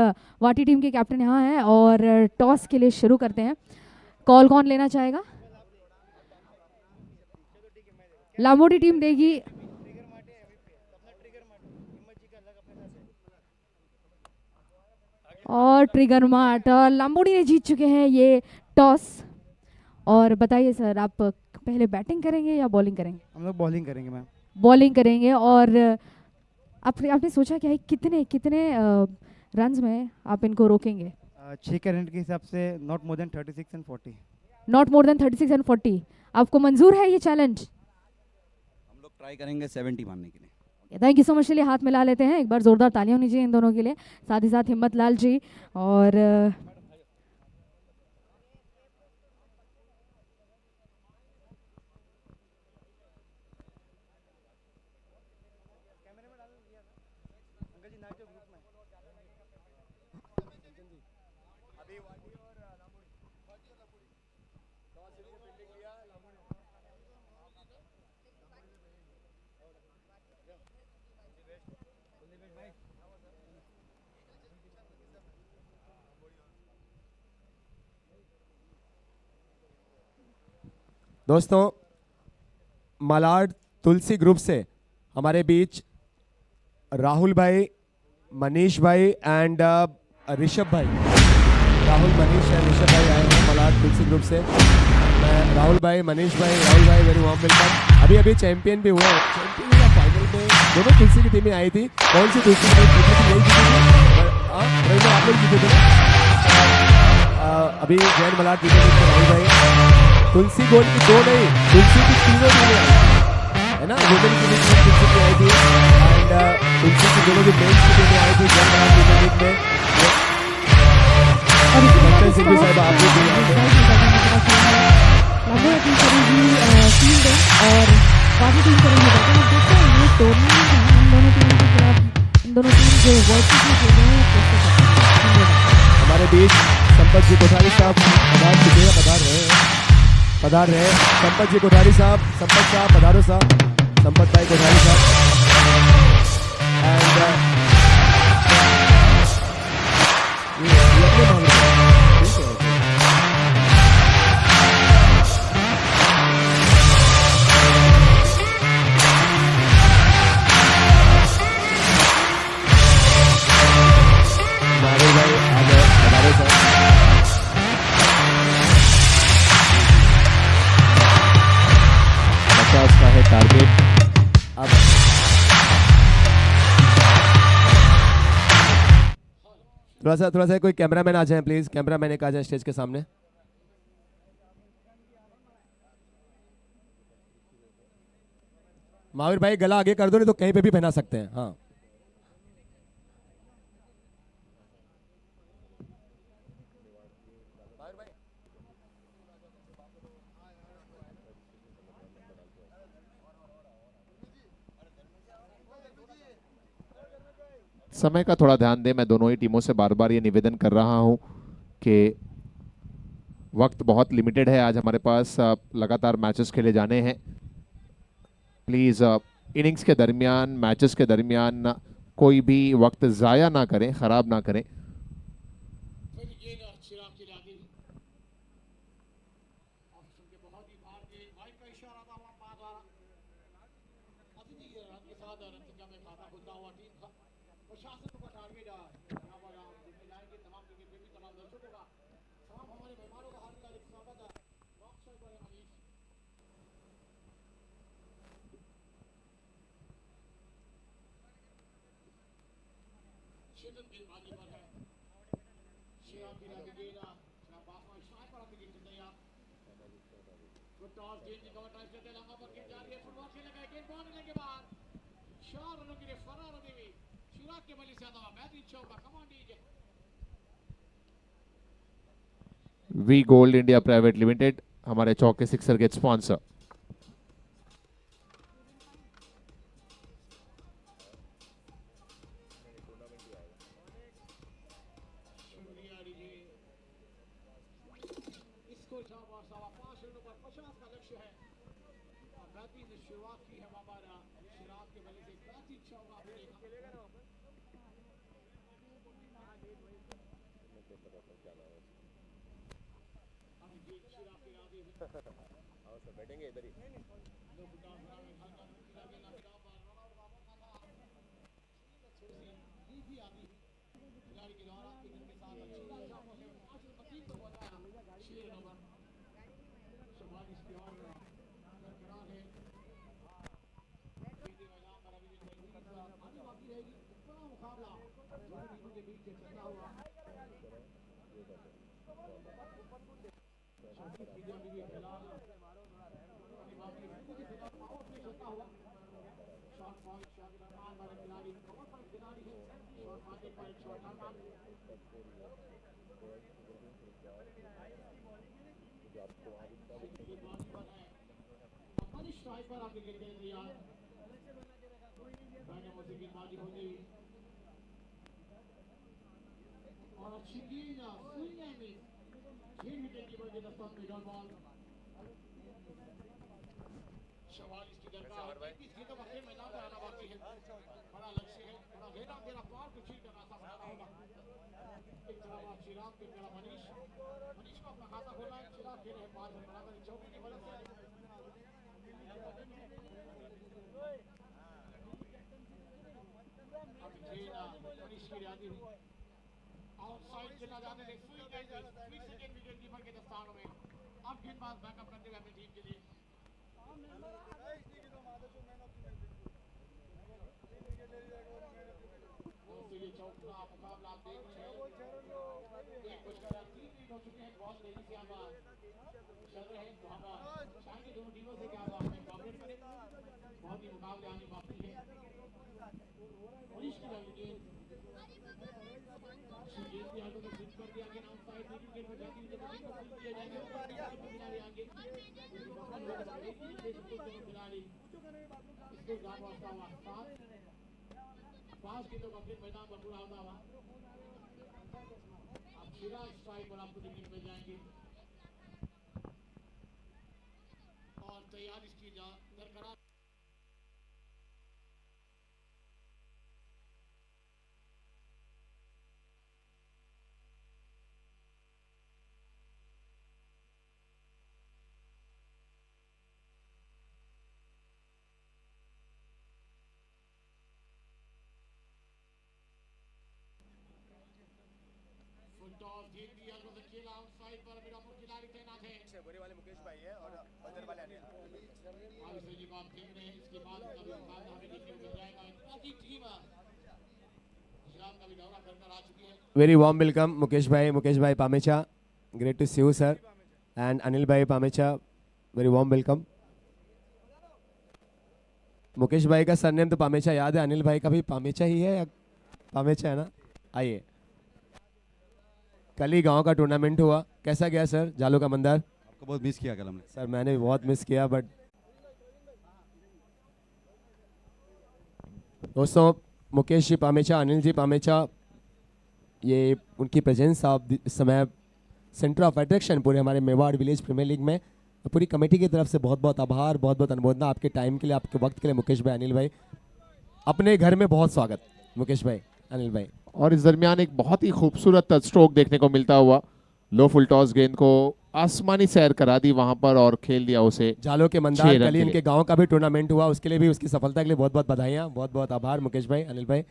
वाटी टीम के कैप्टन यहाँ हैं और टॉस के लिए शुरू करते हैं। कॉल कौन लेना चाहेगा? लांबोड़ी टीम देगी। और ट्रिगर मार्ट, और लांबोड़ी ने जीत चुके हैं ये टॉस। और बताइए सर, आप पहले बैटिंग करेंगे या बॉलिंग करेंगे? हम लोग बॉलिंग करेंगे मैम। बॉलिंग करेंगे। और आपने सोचा क्या है कितने रन्स में आप इनको रोकेंगे? 6 के रन के हिसाब से not more than 36 and 40। Not more than 36 and 40। आपको मंजूर है ये चैलेंज? हम लोग ट्राई करेंगे 70 मारने के लिए। Thank you so much. चलिए हाथ मिला लेते हैं, एक बार जोरदार तालियां होनी चाहिए इन दोनों के लिए, साथ ही साथ हिम्मतलाल जी और दोस्तों, मलाड तुलसी ग्रुप से हमारे बीच राहुल भाई, मनीष भाई एंड ऋषभ भाई, राहुल, मनीष एंड ऋषभ भाई आए हैं मलाड तुलसी ग्रुप से। मैं राहुल भाई, मनीष भाई, राहुल भाई, वेरी वार्म वेलकम। अभी अभी चैंपियन भी हुए, चैंपियन या फाइनल में दोनों तुलसी की टीमें आई थी। कौन सी तुलसी की टीम जीती थी? यही जीती थी, आप लोग जीते थे ना। अभी जैन मलाड जीते थे राहुल भाई। तुलसी गोल्ड की 2 नहीं, तुलसी की 3 टीमें आई थी, है ना। वुमेन की भी टीम तुलसी की आई थी एंड तुलसी की दोनों की मेंस की टीमें आई थी जैन मलाड टीम में। बच्चन सिंह भी साहब आप भी आई थे। लगभग अपनी करेगी फील्ड और काफ़ी टीम करेंगे। देखते हैं ये टूर्नामेंट है, इन दोनों टीम के खिलाफ, इन दोनों टीम जो वर्ल्ड कप में खेल रहे हैं कैसे करते हैं। हमारे बीच संपत जी कोठारी साहब पधार रहे हैं। संपत जी कोठारी साहब, संपत साहब पधारो साहब, संपत भाई कोठारी साहब एंड का है टारगेट। अब थोड़ा सा कोई कैमरामैन आ जाए प्लीज, कैमरामैन एक आ जाए स्टेज के सामने। महावीर भाई गला आगे कर दो, नहीं तो कहीं पे भी पहना सकते हैं। हाँ, समय का थोड़ा ध्यान दें। मैं दोनों ही टीमों से बार बार ये निवेदन कर रहा हूं कि वक्त बहुत लिमिटेड है। आज हमारे पास लगातार मैचेस खेले जाने हैं। प्लीज इनिंग्स के दरमियान, मैचेस के दरमियान कोई भी वक्त ज़ाया ना करें, ख़राब ना करें। V gold India private limited हमारे चौके सिक्सर के sponsor. Very warm welcome, Mukesh Bhai Pamecha. Great to see you, sir. And Anil Bhai Pamecha, very warm welcome. Mukesh भाई का सरनेम तो पामेचा याद है, अनिल भाई का भी पामेचा ही है या पामेचा है ना? आइए, कल ही गांव का टूर्नामेंट हुआ, कैसा गया सर जालो का मंदार? आपको बहुत मिस किया कल हमने। सर मैंने भी बहुत मिस किया, बट दोस्तों मुकेश जी पामेचा, अनिल जी पामेचा, ये उनकी प्रेजेंस आप इस समय सेंटर ऑफ अट्रैक्शन पूरे हमारे मेवाड़ विलेज प्रीमियर लीग में। पूरी कमेटी की तरफ से बहुत बहुत आभार, बहुत बहुत अनुमोदना आपके टाइम के लिए, आपके वक्त के लिए मुकेश भाई, अनिल भाई। अपने घर में बहुत स्वागत मुकेश भाई, अनिल भाई। और इस दरमियान एक बहुत ही खूबसूरत स्ट्रोक देखने को मिलता हुआ, लो फुल टॉस गेंद को आसमानी सैर करा दी वहां पर और खेल दिया उसे जालो के मंदार। कल इनके गांव का भी टूर्नामेंट हुआ, उसके लिए भी, उसकी सफलता के लिए बहुत बहुत बधाइयाँ, बहुत बहुत आभार मुकेश भाई, अनिल भाई।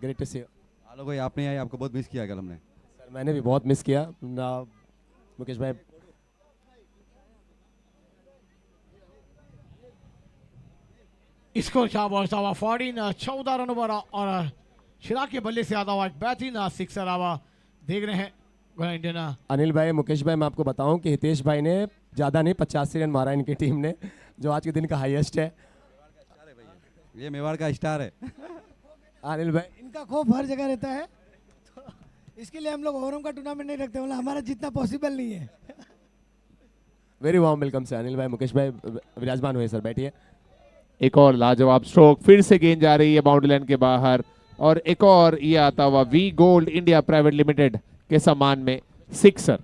Great to see you. आलो भाई आप नहीं आए, आपको बहुत मिस किया कल हमने। सर मैंने भी बहुत मिस किया मुकेश भाई। इसको पहुंचता हुआ 14 रनों पर और चिराग के बल्ले से आता हुआ एक बेहतरीन सिक्सर आवा देख रहे हैं इंडियन। अनिल भाई, मुकेश भाई, मैं आपको बताऊं कि हितेश भाई ने ज़्यादा नहीं 85 रन मारा इनकी टीम ने, जो आज के दिन का हाईएस्ट है। ये मेवाड़ का स्टार है अनिल भाई। इनका खौफ हर जगह रहता है, तो इसके लिए हम लोग ओवरऑल का टूर्नामेंट नहीं रखते, मतलब हमारा जितना पॉसिबल नहीं है। वेरी वार्म वेलकम से अनिल भाई। मुकेश भाई विराजमान हुए सर, बैठिए। एक और लाजवाब स्ट्रोक, फिर से गेंद जा रही है बाउंड्री लाइन के बाहर, और एक और ये आता हुआ V gold India private limited के सम्मान में सिक्सर।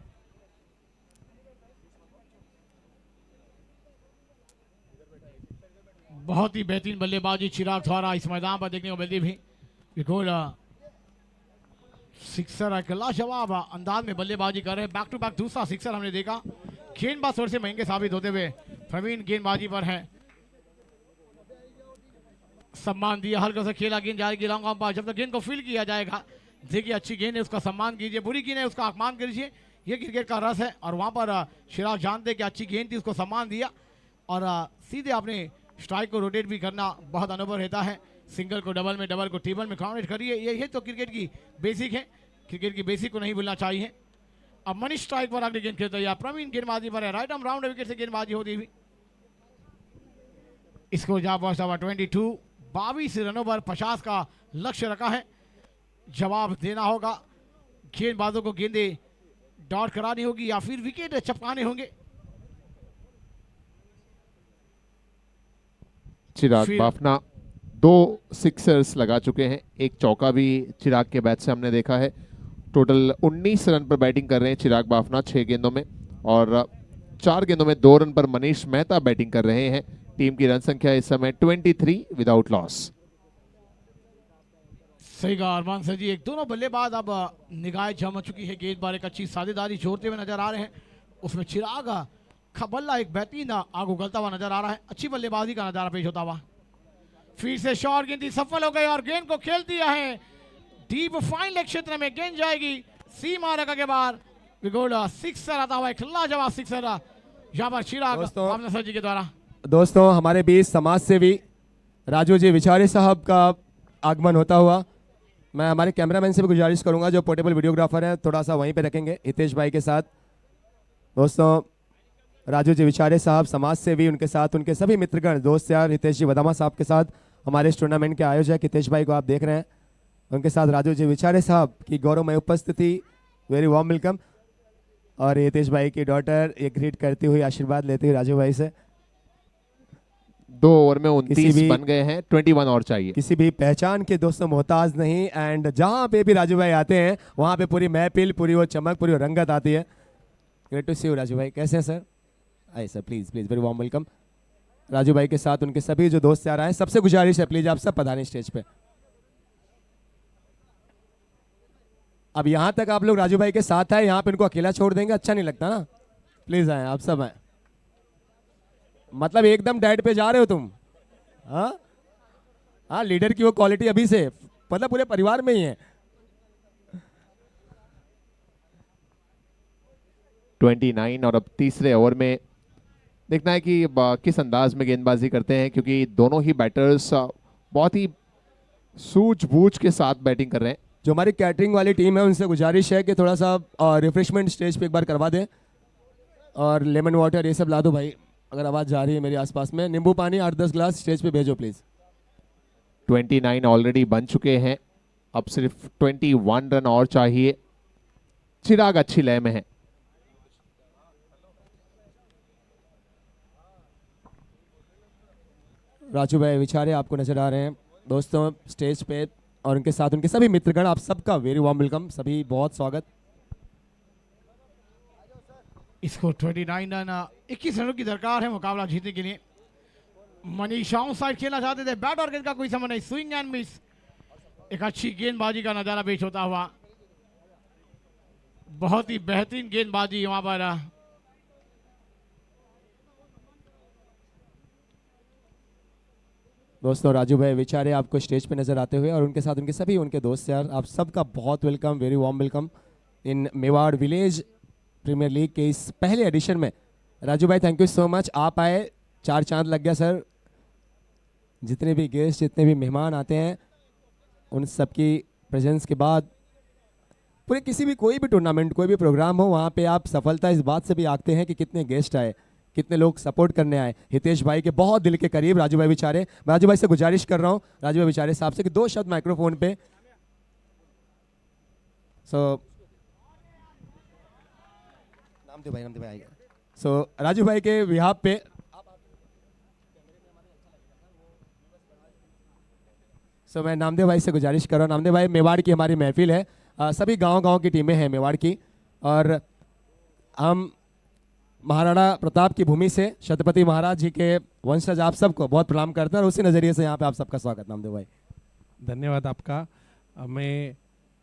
बहुत ही बेहतरीन बल्लेबाजी चिराग द्वारा इस मैदान पर देखने को मिलती भी। गोल सिक्सर एक लाजवाब अंदाज में बल्लेबाजी कर रहे हैं, बैक टू बैक दूसरा सिक्सर हमने देखा। गेंदबाज थोड़े से महंगे साबित होते हुए प्रवीण गेंदबाजी पर है। सम्मान दिया, हल्का सा खेला, गेंद जाएगी लॉन्ग ऑन पर, जब तक गेंद को फील किया जाएगा, देखिए अच्छी गेंद है उसका सम्मान कीजिए, बुरी गेंद है उसका अपमान कीजिए, ये क्रिकेट का रस है। और वहाँ पर चिराग जानते कि अच्छी गेंद थी, उसको सम्मान दिया और सीधे आपने स्ट्राइक को रोटेट भी करना बहुत अनुभव रहता है। सिंगल को डबल में, डबल को ट्रिपल में काउंट करिए, यही तो क्रिकेट की बेसिक है, क्रिकेट की बेसिक को नहीं भूलना चाहिए। अब मनीष स्ट्राइक पर अगली गेंद खेलते हैं, प्रवीण गेंदबाजी पर है, राइट आर्म राउंड विकेट से गेंदबाजी होती हुई। इसको जा पहुंचता हुआ 22 रनों पर 50 का लक्ष्य रखा है, जवाब देना होगा। गेंदबाजों को गेंदे डॉट करानी होगी या फिर विकेट चपकाने होंगे। चिराग बाफना 2 सिक्सर्स लगा चुके हैं, एक चौका भी चिराग के बैट से हमने देखा है। टोटल 19 रन पर बैटिंग कर रहे हैं चिराग बाफना 6 गेंदों में, और 4 गेंदों में 2 रन पर मनीष मेहता बैटिंग कर रहे हैं। टीम की रन संख्या इस समय 23 विदाउट लॉस। सही कहा अरमान सर जी। एक दोनों बल्लेबाज अब निगाह जम चुकी है, गेंद बार एक अच्छी साझेदारी जोड़ते हुए नजर आ रहे हैं। उसमें चिराग का बल्ला एक बेहतरीन आग उगलता हुआ नजर आ रहा है, अच्छी बल्लेबाजी का नजारा पेश होता हुआ। फिर से शॉर्ट गेंद सफल हो गई और गेंद को खेल दिया है डीप फाइन लेग क्षेत्र में। गेंद जाएगी सीमा रेखा के बाहर, सिक्सर आता हुआ, एक लाजवाब सिक्सर यहाँ पर चिराग बाफना सर जी के द्वारा। दोस्तों हमारे बीच समाज सेवी राजू जी विचारे साहब का आगमन होता हुआ, मैं हमारे कैमरामैन से भी गुजारिश करूंगा जो पोर्टेबल वीडियोग्राफर हैं थोड़ा सा वहीं पे रखेंगे हितेश भाई के साथ। दोस्तों राजू जी विचारे साहब समाज सेवी, उनके साथ उनके सभी मित्रगण, दोस्त यार हितेश जी वदामा साहब के साथ हमारे इस टूर्नामेंट के आयोजक हितेश भाई को आप देख रहे हैं, उनके साथ राजू जी विचारे साहब की गौरवमय उपस्थिति, वेरी वार्म वेलकम। और हितेश भाई की डॉटर ये ग्रीट करती हुई आशीर्वाद लेती हुई राजू भाई से। 2 ओवर में 29 बन गए हैं, 21 और चाहिए। किसी भी पहचान के दोस्तों मोहताज नहीं, एंड जहां पे भी राजू भाई आते हैं वहां पे पूरी महफिल, पूरी वो चमक, पूरी वो रंगत आती है। Great to see you Raju भाई, कैसे हैं सर? आइए sir, please please, very warm welcome. Raju भाई के साथ उनके सभी जो दोस्त यार आए, सबसे गुजारिश है प्लीज आप सब पधारें स्टेज पे। अब यहां तक आप लोग राजू भाई के साथ आए, यहाँ पे इनको अकेला छोड़ देंगे अच्छा नहीं लगता ना, प्लीज आए आप सब आए। मतलब एकदम डेड पे जा रहे हो तुम? हाँ, लीडर की वो क्वालिटी अभी से मतलब पूरे परिवार में ही है। 29 और अब तीसरे ओवर में देखना है कि किस अंदाज में गेंदबाजी करते हैं, क्योंकि दोनों ही बैटर्स बहुत ही सूझबूझ के साथ बैटिंग कर रहे हैं। जो हमारी कैटरिंग वाली टीम है उनसे गुजारिश है कि थोड़ा सा रिफ्रेशमेंट स्टेज पे एक बार करवा दें, और लेमन वाटर ये सब ला दो भाई, अगर आवाज़ जा रही है मेरे आसपास में। नींबू पानी 8-10 ग्लास स्टेज पे भेजो प्लीज़। 29 ऑलरेडी बन चुके हैं, अब सिर्फ 21 रन और चाहिए। चिराग अच्छी लय में है। राजू भाई विचारे आपको नजर आ रहे हैं दोस्तों स्टेज पे, और उनके साथ उनके सभी मित्रगण, आप सबका वेरी वार्म वेलकम, सभी बहुत स्वागत। इसको 29 रन 21 रनों की दरकार है मुकाबला जीतने के लिए। मनीष आउट साइड खेलना चाहते थे, बैट और गेंद का कोई संबंध नहीं, स्विंग एंड मिस, एक अच्छी गेंदबाजी का नजारा पेश होता हुआ, बहुत ही बेहतरीन गेंदबाजी वहां पर। दोस्तों राजू भाई विचारे आपको स्टेज पे नजर आते हुए, और उनके साथ उनके सभी उनके दोस्त यार, आप सबका बहुत welcome, very warm welcome in Mewar village premier league के इस पहले एडिशन में। राजू भाई थैंक यू सो मच, आप आए 4 चांद लग गया सर। जितने भी गेस्ट, जितने भी मेहमान आते हैं, उन सबकी प्रेजेंस के बाद पूरे किसी भी कोई भी टूर्नामेंट, कोई भी प्रोग्राम हो, वहाँ पे आप सफलता इस बात से भी आते हैं कि कितने गेस्ट आए, कितने लोग सपोर्ट करने आए। हितेश भाई के बहुत दिल के करीब राजू भाई विचारे, मैं राजू भाई से गुजारिश कर रहा हूँ राजू भाई विचारे साहब से कि 2 शब्द माइक्रोफोन पे। नामदेव भाई आएगा। राजू भाई के विहाब पे मैं नामदेव भाई से गुजारिश कर रहा हूँ। नामदेव भाई, मेवाड़ की हमारी महफिल है, सभी गांव की टीमें हैं मेवाड़ की, और हम महाराणा प्रताप की भूमि से छत्रपति महाराज जी के वंशज आप सबको बहुत प्रणाम करते हैं, और उसी नज़रिए से यहाँ पे आप सबका स्वागत। नामदेव भाई धन्यवाद आपका। मैं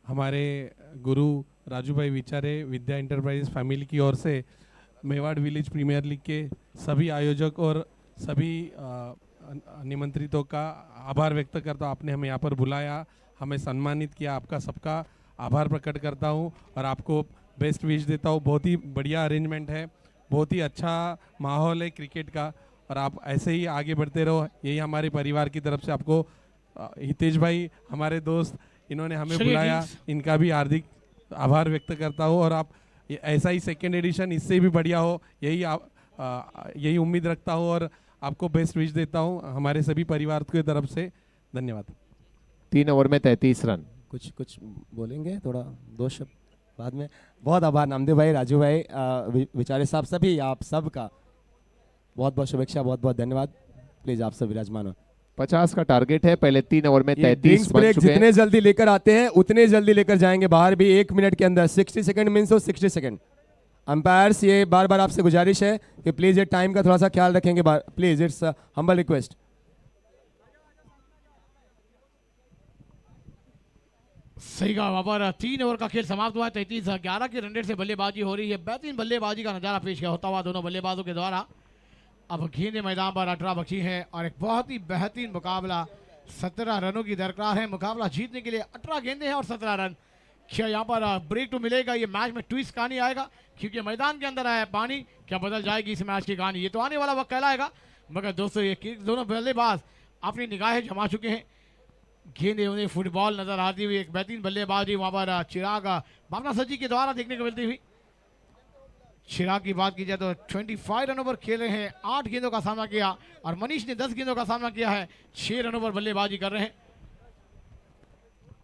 हमारे गुरु राजू भाई विचारे विद्या इंटरप्राइजेस फैमिली की ओर से मेवाड़ विलेज प्रीमियर लीग के सभी आयोजक और सभी निमंत्रितों का आभार व्यक्त करता हूँ। आपने हमें यहाँ पर बुलाया, हमें सम्मानित किया, आपका सबका आभार प्रकट करता हूँ और आपको बेस्ट विश देता हूँ। बहुत ही बढ़िया अरेंजमेंट है, बहुत ही अच्छा माहौल है क्रिकेट का, और आप ऐसे ही आगे बढ़ते रहो, यही हमारे परिवार की तरफ से आपको। हितेश भाई हमारे दोस्त, इन्होंने हमें बुलाया, इनका भी हार्दिक आभार व्यक्त करता हूँ, और आप ऐसा ही सेकेंड एडिशन इससे भी बढ़िया हो, यही उम्मीद रखता हूँ और आपको बेस्ट विश देता हूँ हमारे सभी परिवार की तरफ से। धन्यवाद। 3 ओवर में 33 रन। कुछ बोलेंगे थोड़ा 2 शब्द बाद में? बहुत आभार नामदेव भाई, राजू भाई, विचारे साहब, सभी आप सबका बहुत बहुत शुभेच्छा, बहुत बहुत धन्यवाद। प्लीज़ आप सब विराजमान हो। 50 का टारगेट है, पहले 3 ओवर में 33 बन ब्रेक चुके हैं। जितने जल्दी लेकर आते हैं उतने जल्दी लेकर जाएंगे बाहर भी 1 मिनट के अंदर। 60 सेकंड मीन्स हो 60 सेकंड। अंपायर्स ये बार बार आपसे गुजारिश है कि प्लीज ये टाइम का थोड़ा सा ख्याल रखेंगे, प्लीज, इट्स हम्बल रिक्वेस्ट। सही कहा, वहाँ पर 3 ओवर का खेल समाप्त हुआ है। 33-11 के रन रेट से बल्लेबाजी हो रही है। बेहतरीन बल्लेबाजी का नजारा पेश किया होता हुआ दोनों बल्लेबाजों के द्वारा। अब गेंदें मैदान पर 18 बची हैं और एक बहुत ही बेहतरीन मुकाबला 17 रनों की दरकार है। मुकाबला जीतने के लिए 18 गेंदें हैं और 17 रन। क्या यहाँ पर ब्रेक तो मिलेगा? ये मैच में ट्विस्ट कहानी आएगा क्योंकि मैदान के अंदर आया पानी, क्या बदल जाएगी इस मैच की कहानी? ये तो आने वाला वक्त कहलाएगा। मगर दोस्तों ये दोनों बल्लेबाज अपनी निगाहें जमा चुके हैं। गेंदें उन्हें फुटबॉल नजर आती हुई, एक बेहतरीन बल्लेबाजी वहाँ पर चिराग भावना सजी के द्वारा देखने को मिलती हुई। चिराग की बात की जाए तो 25 रनों पर खेल रहे हैं, 8 गेंदों का सामना किया और मनीष ने 10 गेंदों का सामना किया है, 6 रनों पर बल्लेबाजी कर रहे हैं।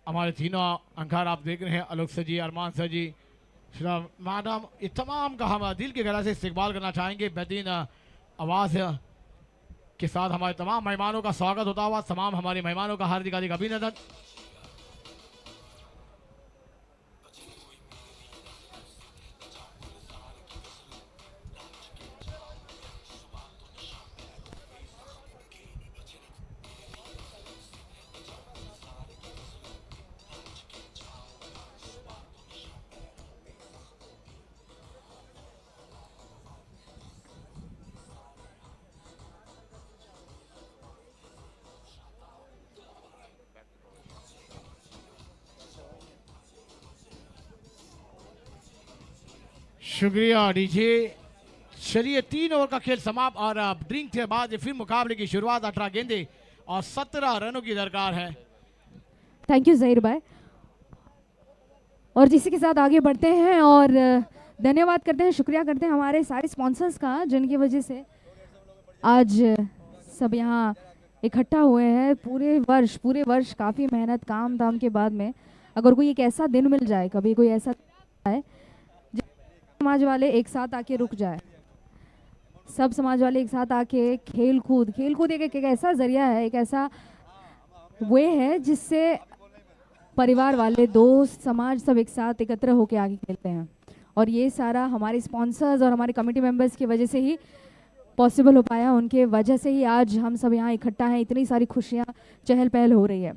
हमारे तीनों अंकार आप देख रहे हैं, आलोक सजी, अरमान सजी, मैडम, ये तमाम का हम दिल के गला से इस्तकबाल करना चाहेंगे। बेहतरीन आवाज़ के साथ हमारे तमाम मेहमानों का स्वागत होता हुआ, तमाम हमारे मेहमानों का हार्दिक हार्दिक अभिनंदन। शुक्रिया डीजे। चलिए 3 ओवर का खेल समाप्त और ड्रिंक के बाद फिर मुकाबले की शुरुआत। 18 गेंदे और 17 रनों की दरकार है। थैंक यू ज़हीर भाई। और जिसी के साथ आगे बढ़ते हैं और धन्यवाद करते हैं, शुक्रिया करते हैं हमारे सारे स्पॉन्सर्स का जिनकी वजह से आज सब यहाँ इकट्ठा हुए हैं। पूरे वर्ष काफ़ी मेहनत काम धाम के बाद में अगर कोई एक ऐसा दिन मिल जाए, कभी कोई ऐसा है समाज वाले एक साथ आके रुक जाए, सब समाज वाले एक साथ आके खेल कूद एक ऐसा जरिया है, एक ऐसा वे है जिससे परिवार वाले, दोस्त, समाज सब एक साथ एकत्र होके आगे खेलते हैं। और ये सारा हमारे स्पॉन्सर्स और हमारे कमेटी मेंबर्स की वजह से ही पॉसिबल हो पाया। उनके वजह से ही आज हम सब यहाँ इकट्ठा हैं, इतनी सारी खुशियाँ चहल पहल हो रही है।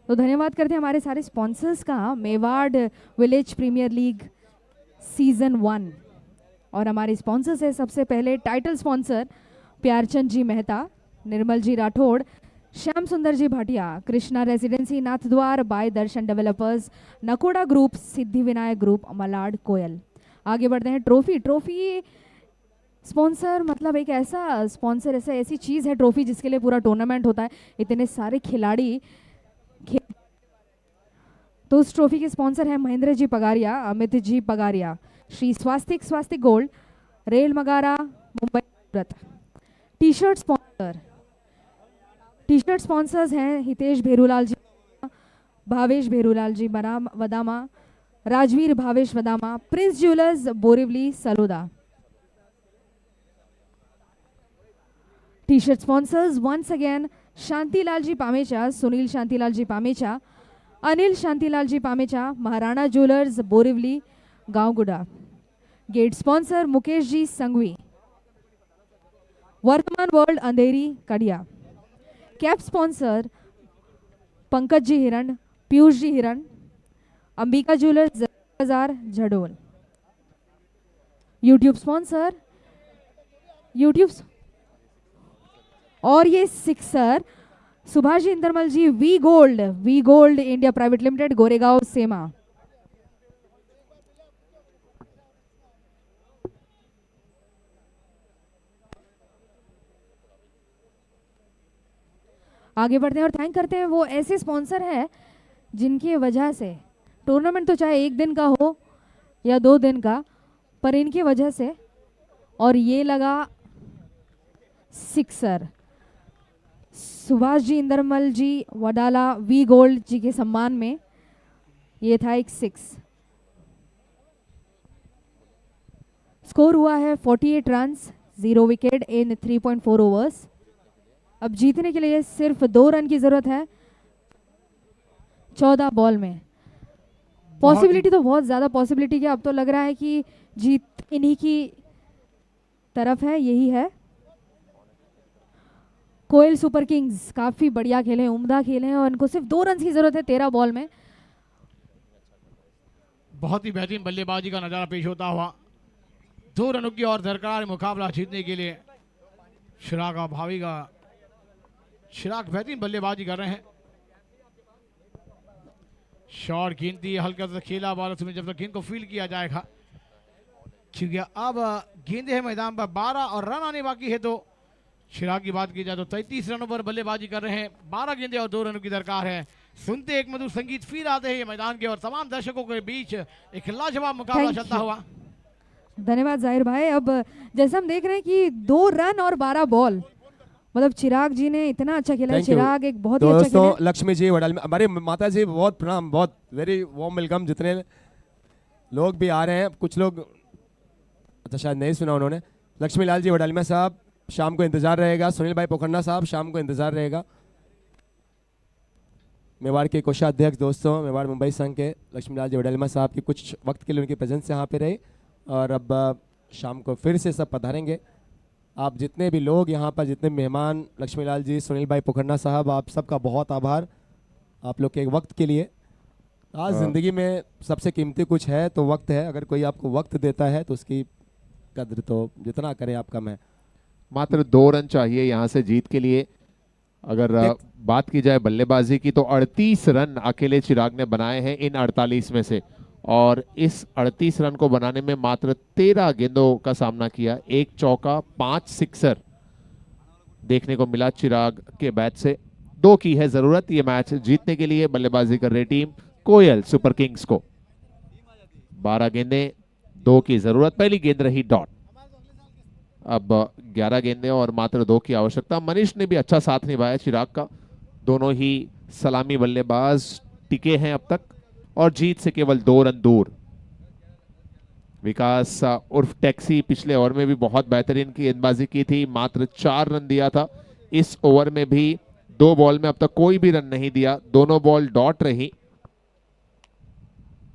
तो धन्यवाद करते हैं हमारे सारे स्पॉन्सर्स का। Mewar village premier league season 1 और हमारे स्पॉन्सर्स है सबसे पहले title sponsor Pyarchand ji Mehta, Nirmal ji Rathore, Shyam Sundar ji Bhatia, Krishna residency Nathdwara, by Darshan developers, Nakoda group, Siddhi Vinayak group, Malad Koyal. आगे बढ़ते हैं। ट्रॉफी स्पॉन्सर मतलब एक ऐसा स्पॉन्सर, ऐसी चीज़ है ट्रॉफी जिसके लिए पूरा टूर्नामेंट होता है, इतने सारे खिलाड़ी तो उस ट्रॉफी के स्पॉन्सर हैं Mahendra ji Pagaria, Amit ji Pagaria, Shri Swastik gold, Relmagra, Mumbai Surat. T shirt sponsors हैं Hitesh Bherulal ji, Bhavesh Bherulal ji Vadama, Rajveer Bhavesh Vadama, prince jewellers Borivali Saloda. T shirt sponsors once again Shantilal ji Pamecha, Sunil Shantilal ji Pamecha, Anil Shantilal ji Pamecha, Maharana jewellers Borivali Gaonguda. Gate sponsor Mukesh ji Sanghvi, Vardhaman world Andheri Kadiya. Cap sponsor Pankaj ji Hiran, Piyush ji हिरण, अंबिका ज्वेलर्स बाजार झडोल। यूट्यूब स्पॉन्सर और ये sixer Subhash ji Indermal ji, V gold India private limited, Goregaon Sema. आगे बढ़ते हैं और थैंक करते हैं वो ऐसे स्पॉन्सर है जिनकी वजह से टूर्नामेंट तो चाहे 1 दिन का हो या 2 दिन का, पर इनकी वजह से और ये लगा sixer. Subhash ji Indermal ji Wadala V gold ji के सम्मान में ये था एक 6। स्कोर हुआ है 48 रन्स, 0 विकेट इन 3.4 ओवर्स। अब जीतने के लिए सिर्फ 2 रन की जरूरत है 14 बॉल में। पॉसिबिलिटी तो बहुत ज़्यादा पॉसिबिलिटी है, अब तो लग रहा है कि जीत इन्हीं की तरफ है, यही है। कोयल सुपर किंग्स काफ़ी बढ़िया खेले, उम्दा खेले हैं और इनको सिर्फ 2 रन की ज़रूरत है 13 बॉल में। बहुत ही बेहतरीन बल्लेबाजी का नज़ारा पेश होता हुआ 2 रनों की और दरकार मुकाबला जीतने के लिए चिराग और भावी का। चिराग बेहतरीन बल्लेबाजी कर रहे हैं, शॉट गिनती हल्का सा खेला बॉल में जब तक गेंद को फील्ड किया जाएगा, क्योंकि अब गेंदे हैं मैदान पर 12 और रन आने बाकी है। तो चिराग की बात की जाए तो 33 रनों पर बल्लेबाजी कर रहे हैं, 12 गेंदे और 2 रनों की दरकार है। सुनते एक मधुर संगीत फिर आते हैं ये मैदान के और तमाम दर्शकों के बीच एक लाजवाब मुकाबला चलता हुआ। धन्यवाद जाहिर भाई। अब जैसे हम देख रहे हैं कि 2 रन और 12 बॉल, मतलब चिराग जी ने इतना अच्छा खेला है। चिराग एक बहुत ही अच्छा खेला है। लक्ष्मी जी वडाल में हमारे माता जी बहुत प्रणाम, बहुत वेरी वार्म वेलकम। जितने लोग भी आ रहे हैं, कुछ लोग अच्छा शायद नहीं सुना उन्होंने। लक्ष्मी लाल जी वडालमिया साहब शाम को इंतजार रहेगा, सुनील भाई पोखन्ना साहब शाम को इंतजार रहेगा। मेवाड़ के कोषाध्यक्ष दोस्तों, मेवाड़ मुंबई संघ के लक्ष्मी लाल जी वडालमिया साहब की कुछ वक्त के लिए उनकी प्रेजेंस यहाँ पे रही और अब शाम को फिर से सब पधारेंगे। आप जितने भी लोग यहाँ पर, जितने मेहमान, लक्ष्मी लाल जी, सुनील भाई पोखन्ना साहब, आप सबका बहुत आभार आप लोग के वक्त के लिए। आज ज़िंदगी में सबसे कीमती कुछ है तो वक्त है। अगर कोई आपको वक्त देता है तो उसकी कद्र तो जितना करें आप कम है। मात्र 2 रन चाहिए यहाँ से जीत के लिए। अगर बात की जाए बल्लेबाजी की तो 38 रन अकेले चिराग ने बनाए हैं इन 48 में से, और इस 38 रन को बनाने में मात्र 13 गेंदों का सामना किया। 1 चौका 5 सिक्सर देखने को मिला चिराग के बैट से। 2 की है जरूरत ये मैच जीतने के लिए। बल्लेबाजी कर रही टीम कोयल सुपर किंग्स को 12 गेंदें, 2 की जरूरत। पहली गेंद रही डॉट। अब 11 गेंदें और मात्र 2 की आवश्यकता। मनीष ने भी अच्छा साथ निभाया चिराग का। दोनों ही सलामी बल्लेबाज टिके हैं अब तक और जीत से केवल 2 रन दूर। विकास उर्फ टैक्सी पिछले ओवर में भी बहुत बेहतरीन की गेंदबाजी की थी, मात्र 4 रन दिया था। इस ओवर में भी 2 बॉल में अब तक कोई भी रन नहीं दिया, दोनों बॉल डॉट रही।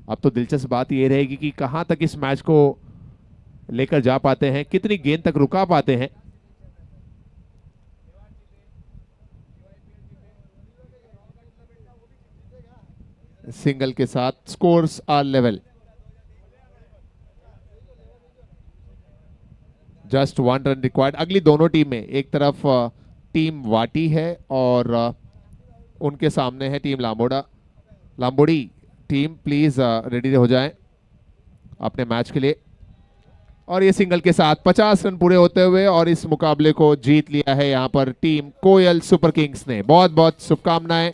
अब तो दिलचस्प बात यह रहेगी कि कहां तक इस मैच को लेकर जा पाते हैं, कितनी गेंद तक रुका पाते हैं। सिंगल के साथ scores are level. Just 1 run required. अगली दोनों टीमें, एक तरफ टीम वाटी है और उनके सामने है टीम लांबोड़ी। टीम प्लीज रेडी हो जाएं अपने मैच के लिए। और ये सिंगल के साथ 50 रन पूरे होते हुए और इस मुकाबले को जीत लिया है यहाँ पर टीम कोयल सुपर किंग्स ने। बहुत बहुत शुभकामनाएं